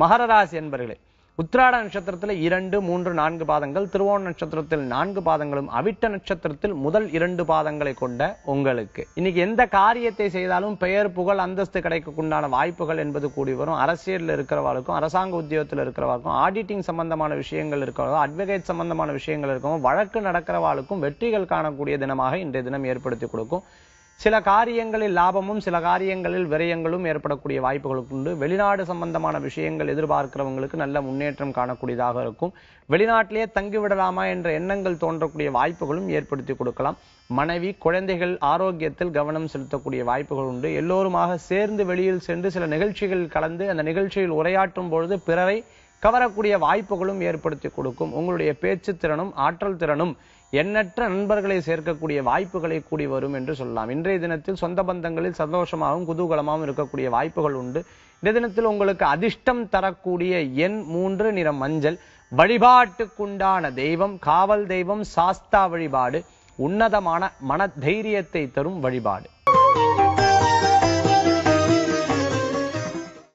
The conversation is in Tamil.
மகர ராசி என்பர்களே, உத்திராட நட்சத்திரத்தில் 2, 3, 4 பாதங்கள், திருவோண நட்சத்திரத்தில் 4 பாதங்களும், அவிட்ட நட்சத்திரத்தில் முதல் 2 பாதங்களை கொண்ட உங்களுக்கு இன்னைக்கு எந்த காரியத்தை செய்தாலும் பெயர் புகழ் அந்தஸ்து கிடைக்கக்குண்டான வாய்ப்புகள் என்பது கூடி வரும். அரசியலில் இருக்கிறவர்களுக்கும், அரசாங்க உத்தியோகத்தில் இருக்கிறவர்களுக்கும், ஆடிட்டிங் சம்பந்தமான விஷயங்கள் இருக்கிறவங்க, அட்வொகேட் சம்பந்தமான விஷயங்கள் இருக்கவங்க, வழக்கு நடக்கிறவாளுக்கும் வெற்றிகள் காணக்கூடிய தினமாக இன்றைய தினம் ஏற்படுத்தி கொடுக்கும். சில காரியங்களில் லாபமும் சில காரியங்களில் விரயங்களும் ஏற்படக்கூடிய வாய்ப்புகளுக்கு உண்டு. வெளிநாடு சம்பந்தமான விஷயங்கள் எதிர்பார்க்கிறவங்களுக்கு நல்ல முன்னேற்றம் காணக்கூடியதாக இருக்கும். வெளிநாட்டிலேயே தங்கிவிடலாமா என்ற எண்ணங்கள் தோன்றக்கூடிய வாய்ப்புகளும் ஏற்படுத்தி கொடுக்கலாம். மனைவி குழந்தைகள் ஆரோக்கியத்தில் கவனம் செலுத்தக்கூடிய வாய்ப்புகள் உண்டு. எல்லோருமாக சேர்ந்து வெளியில் சென்று சில நிகழ்ச்சிகள் கலந்து அந்த நிகழ்ச்சியில் உரையாற்றும் பொழுது பிறரை கவரக்கூடிய வாய்ப்புகளும் ஏற்படுத்தி கொடுக்கும். உங்களுடைய பேச்சு திறனும் ஆற்றல் திறனும் எண்ணற்ற நண்பர்களை சேர்க்கக்கூடிய வாய்ப்புகளை கூடி வரும் என்று சொல்லலாம். இன்றைய தினத்தில் சொந்த பந்தங்களில் சந்தோஷமாகவும் குதூகலமாகவும் இருக்கக்கூடிய வாய்ப்புகள் உண்டு. இந்த தினத்தில் உங்களுக்கு அதிர்ஷ்டம் தரக்கூடிய எண் 3, நிறம் மஞ்சள். வழிபாட்டுக்குண்டான தெய்வம் காவல் தெய்வம் சாஸ்தா வழிபாடு உன்னதமான மன தைரியத்தை தரும் வழிபாடு.